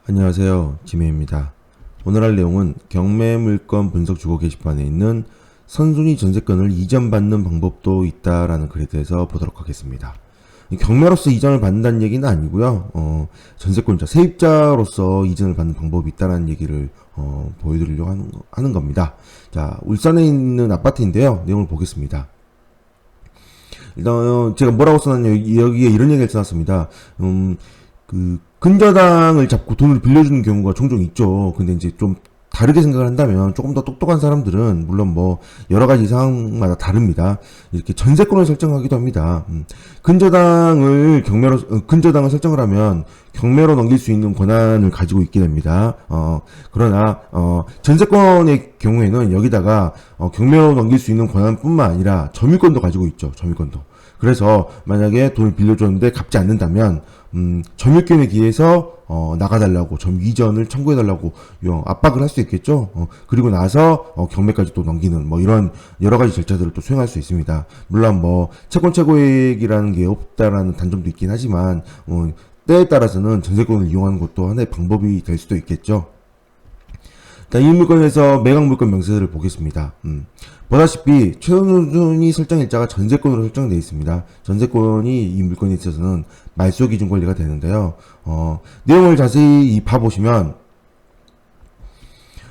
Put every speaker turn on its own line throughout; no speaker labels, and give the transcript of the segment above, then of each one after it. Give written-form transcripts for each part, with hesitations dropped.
안녕하세요. 지메입니다. 오늘 할 내용은 경매물건 분석 주거 게시판에 있는 선순위 전세권을 이전받는 방법도 있다라는 글에 대해서 보도록 하겠습니다. 경매로서 이전을 받는다는 얘기는 아니고요. 전세권자, 세입자로서 이전을 받는 방법이 있다라는 얘기를 보여드리려고 하는 겁니다. 자, 울산에 있는 아파트인데요. 내용을 보겠습니다. 일단 제가 뭐라고 써놨냐, 여기에 이런 얘기를 써놨습니다. 근저당을 잡고 돈을 빌려주는 경우가 종종 있죠. 근데 이제 좀 다르게 생각을 한다면 조금 더 똑똑한 사람들은 물론 뭐 여러 가지 상황마다 다릅니다. 이렇게 전세권을 설정하기도 합니다. 근저당을 설정을 하면 경매로 넘길 수 있는 권한을 가지고 있게 됩니다. 그러나 전세권의 경우에는 여기다가 경매로 넘길 수 있는 권한뿐만 아니라 점유권도 가지고 있죠. 점유권도. 그래서 만약에 돈을 빌려줬는데 갚지 않는다면 점유권에 기해서 나가달라고 점유 이전을 청구해달라고 압박을 할 수 있겠죠. 그리고 나서 경매까지 또 넘기는 뭐 이런 여러 가지 절차들을 또 수행할 수 있습니다. 물론 뭐 채권 최고액이라는 게 없다라는 단점도 있긴 하지만 때에 따라서는 전세권을 이용하는 것도 하나의 방법이 될 수도 있겠죠. 이 물건에서 매각 물건 명세서를 보겠습니다. 보다시피 최우순위 설정일자가 전세권으로 설정되어 있습니다. 전세권이 이 물건에 있어서는 말소 기준 권리가 되는데요. 내용을 자세히 봐보시면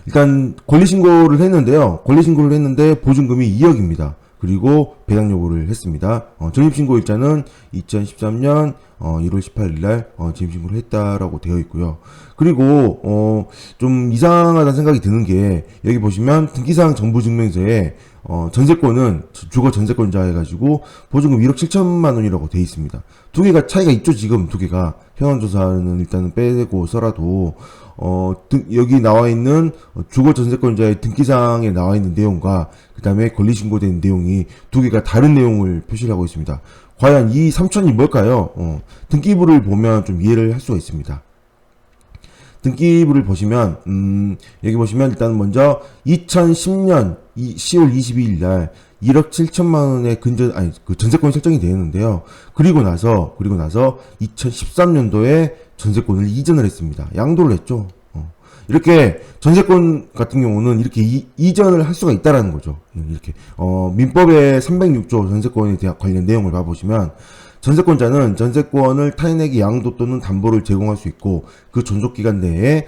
일단 권리신고를 했는데요. 권리신고를 했는데 보증금이 2억입니다. 그리고 배당 요구를 했습니다. 전입신고일자는 2013년 1월 18일 날 전입신고를 했다라고 되어 있고요. 그리고 좀 이상하다는 생각이 드는 게 여기 보시면 등기사항 정보증명서에 전세권은 주거 전세권자 해가지고 보증금 1억 7천만 원이라고 되어 있습니다. 두 개가 차이가 있죠. 지금 두 개가 현황조사는 일단은 빼고서라도 여기 나와 있는 주거 전세권자의 등기사항에 나와 있는 내용과 그 다음에 권리신고된 내용이 두 개가 다른 내용을 표시를 하고 있습니다. 과연 이 3천이 뭘까요? 등기부를 보면 좀 이해를 할 수가 있습니다. 등기부를 보시면 여기 보시면 일단 먼저 2010년 10월 22일 날 1억 7천만 원의 전세권이 설정이 되었는데요. 그리고 나서 2013년도에 전세권을 이전을 했습니다. 양도를 했죠. 이렇게 전세권 같은 경우는 이렇게 이전을 할 수가 있다라는 거죠. 이렇게 민법의 306조 전세권에 대한 관련 내용을 봐보시면 전세권자는 전세권을 타인에게 양도 또는 담보를 제공할 수 있고 그 존속기간 내에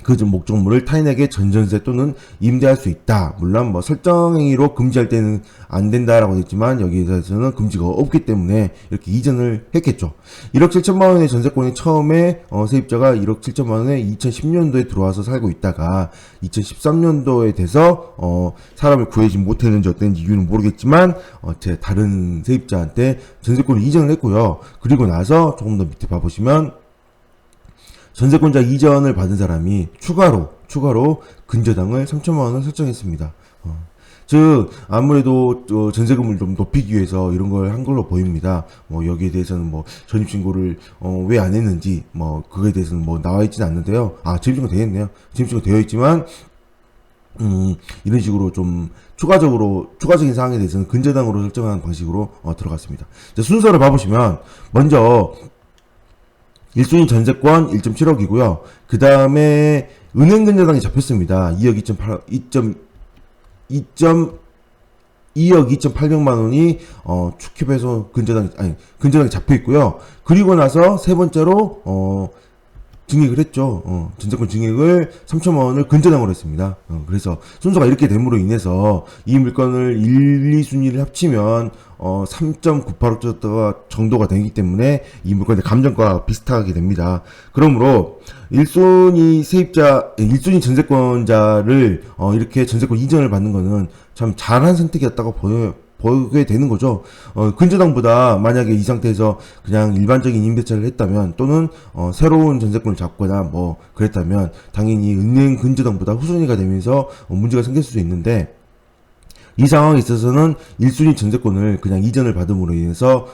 그 목적물을 타인에게 전전세 또는 임대할 수 있다. 물론 뭐 설정행위로 금지할 때는 안 된다라고 했지만 여기에서는 금지가 없기 때문에 이렇게 이전을 했겠죠. 1억 7천만 원의 전세권이 처음에 세입자가 1억 7천만 원에 2010년도에 들어와서 살고 있다가 2013년도에 돼서 사람을 구해지 못했는지 어땠는지 이유는 모르겠지만 제 다른 세입자한테 전세권을 이전을 했고요. 그리고 나서 조금 더 밑에 봐보시면 전세권자 이전을 받은 사람이 추가로 근저당을 3천만 원을 설정했습니다. 즉 아무래도 전세금을 좀 높이기 위해서 이런 걸 한 걸로 보입니다. 뭐 여기에 대해서는 뭐 전입신고를 왜 안 했는지 뭐 그거에 대해서는 뭐 나와 있지는 않는데요. 전입신고 되어 있네요. 전입신고 되어 있지만 이런 식으로 좀 추가적인 사항에 대해서는 근저당으로 설정하는 방식으로 들어갔습니다. 자, 순서를 봐보시면 먼저 1순위 전세권 1.7억이고요. 그 다음에 은행 근저당이 잡혔습니다. 2억 2,800만 원이 축협에서 근저당이 잡혀 있고요. 그리고 나서 세 번째로 증액을 했죠. 전세권 증액을 3천만 원을 근저당으로 했습니다. 그래서 순서가 이렇게 됨으로 인해서 이 물건을 1, 2순위를 합치면 3.98억 정도가 되기 때문에 이 물건의 감정과 비슷하게 됩니다. 그러므로 1순위 전세권자를 이렇게 전세권 이전을 받는 거는 참 잘한 선택이었다고 보게 되는 거죠. 근저당보다 만약에 이 상태에서 그냥 일반적인 임대차를 했다면 또는 새로운 전세권을 잡거나 뭐 그랬다면 당연히 은행 근저당보다 후순위가 되면서 문제가 생길 수 있는데 이 상황에 있어서는 1순위 전세권을 그냥 이전을 받음으로 인해서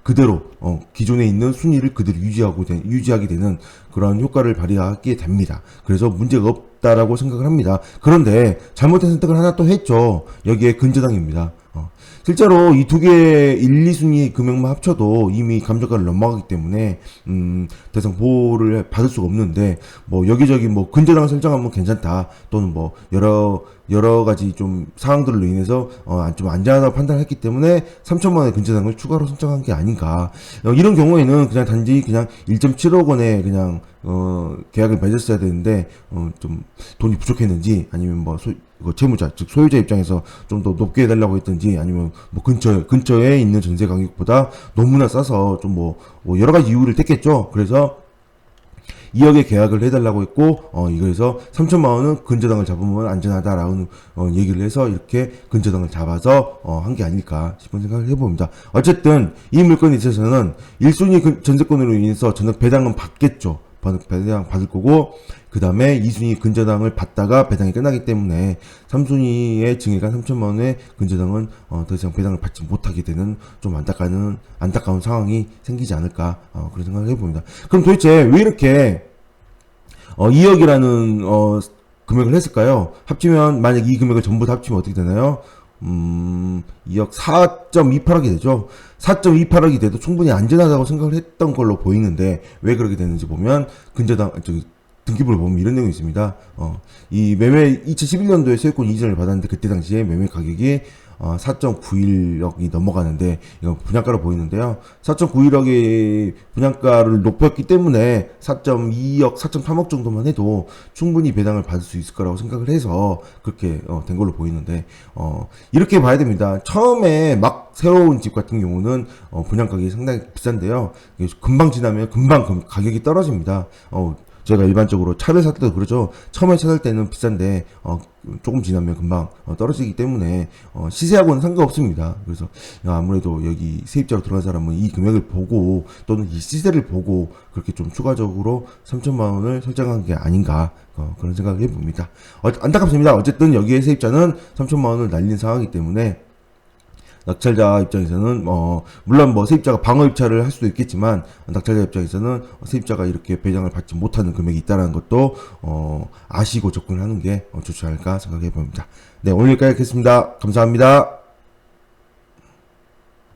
그대로 기존에 있는 순위를 그대로 유지하게 되는 그런 효과를 발휘하게 됩니다. 그래서 문제가 없다라고 생각을 합니다. 그런데 잘못된 선택을 하나 또 했죠. 여기에 근저당입니다. 실제로 이 두 개의 1, 2순위 금액만 합쳐도 이미 감정가를 넘어가기 때문에 대상 보호를 받을 수가 없는데 뭐 여기저기 뭐 근저당을 설정하면 괜찮다 또는 뭐 여러 가지 좀 상황들로 인해서 좀 안전하다고 판단했기 때문에 3천만 원의 근저당을 추가로 설정한 게 아닌가. 이런 경우에는 그냥 단지 그냥 1.7억 원에 그냥 계약을 맺었어야 되는데 좀 돈이 부족했는지 아니면 뭐 채무자 즉 소유자 입장에서 좀 더 높게 해달라고 했든지 아니면 뭐 근처에 있는 전세 가격보다 너무나 싸서 좀 뭐 여러 가지 이유를 댔겠죠. 그래서 2억에 계약을 해달라고 했고, 이거에서 3천만 원은 근저당을 잡으면 안전하다라는, 얘기를 해서 이렇게 근저당을 잡아서, 한 게 아닐까 싶은 생각을 해봅니다. 어쨌든, 이 물건에 있어서는 1순위 전세권으로 인해서 전액 배당은 받겠죠. 배당 받을 거고, 그 다음에 2순위 근저당을 받다가 배당이 끝나기 때문에 3순위의 증액한 3천만 원의 근저당은 더 이상 배당을 받지 못하게 되는 좀 안타까운 상황이 생기지 않을까 그런 생각을 해봅니다. 그럼 도대체 왜 이렇게 2억이라는 금액을 했을까요? 합치면 만약 이 금액을 전부 다 합치면 어떻게 되나요? 2억 4.28억이 되죠. 4.28억이 돼도 충분히 안전하다고 생각을 했던 걸로 보이는데 왜 그렇게 되는지 보면 등기부를 보면 이런 내용이 있습니다. 이 매매 2011년도에 소유권 이전을 받았는데 그때 당시에 매매 가격이 4.91억이 넘어가는데 이건 분양가로 보이는데요. 4.91억의 분양가를 높였기 때문에 4.2억, 4.3억 정도만 해도 충분히 배당을 받을 수 있을 거라고 생각을 해서 그렇게 된 걸로 보이는데 이렇게 봐야 됩니다. 처음에 막 새로운 집 같은 경우는 분양가격이 상당히 비싼데요. 금방 지나면 금방 가격이 떨어집니다. 제가 일반적으로 차를 살 때도 그러죠. 처음에 차 살 때는 비싼데 조금 지나면 금방 떨어지기 때문에 시세하고는 상관없습니다. 그래서 아무래도 여기 세입자로 들어간 사람은 이 금액을 보고 또는 이 시세를 보고 그렇게 좀 추가적으로 3천만 원을 설정한 게 아닌가 그런 생각을 해봅니다. 안타깝습니다. 어쨌든 여기에 세입자는 3천만 원을 날린 상황이기 때문에 낙찰자 입장에서는 물론 뭐 세입자가 방어 입찰을 할 수도 있겠지만 낙찰자 입장에서는 세입자가 이렇게 배당을 받지 못하는 금액이 있다는 것도 아시고 접근을 하는 게 좋지 않을까 생각해 봅니다. 네, 오늘 여기까지 하겠습니다. 감사합니다.